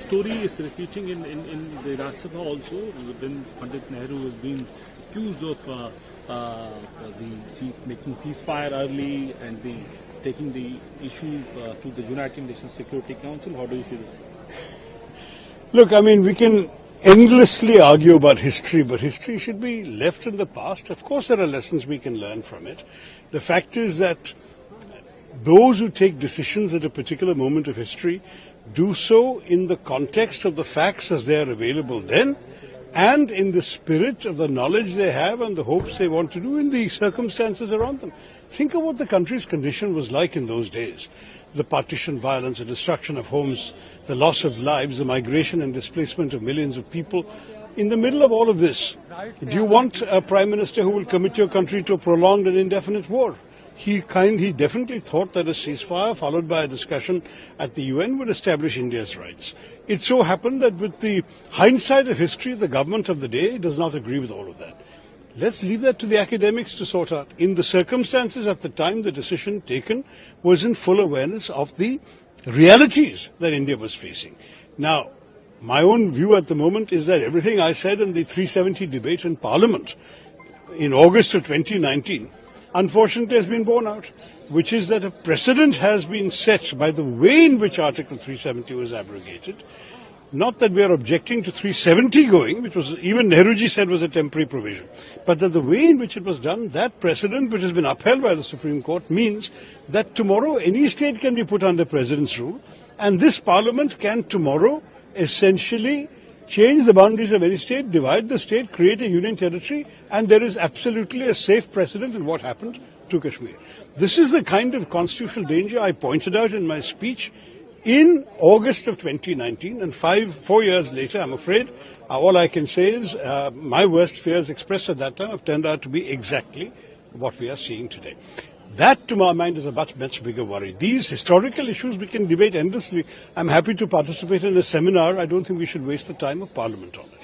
story is repeating in the Rajya Sabha also, when Pandit Nehru has been accused of making ceasefire early and taking the issue to the United Nations Security Council. How do you see this? Look, I mean, we can endlessly argue about history, but history should be left in the past. Of course, there are lessons we can learn from it. The fact is that those who take decisions at a particular moment of history do so in the context of the facts as they are available then, and in the spirit of the knowledge they have and the hopes they want to do in the circumstances around them. Think of what the country's condition was like in those days. The partition violence, the destruction of homes, the loss of lives, the migration and displacement of millions of people. In the middle of all of this, do you want a Prime Minister who will commit your country to a prolonged and indefinite war? He definitely thought that a ceasefire followed by a discussion at the UN would establish India's rights. It so happened that with the hindsight of history, the government of the day does not agree with all of that. Let's leave that to the academics to sort out. In the circumstances at the time the decision taken was in full awareness of the realities that India was facing. Now, my own view at the moment is that everything I said in the 370 debate in Parliament in August of 2019 unfortunately has been borne out, which is that a precedent has been set by the way in which Article 370 was abrogated. Not that we are objecting to 370 going, which was, even Nehruji said was a temporary provision, but that the way in which it was done, that precedent which has been upheld by the Supreme Court means that tomorrow any state can be put under President's rule, and this Parliament can tomorrow essentially change the boundaries of any state, divide the state, create a union territory, and there is absolutely a safe precedent in what happened to Kashmir. This is the kind of constitutional danger I pointed out in my speech in August of 2019, and 4 years later, I'm afraid, all I can say is my worst fears expressed at that time have turned out to be exactly what we are seeing today. That, to my mind, is a much bigger worry. These historical issues we can debate endlessly. I'm happy to participate in a seminar. I don't think we should waste the time of Parliament on it.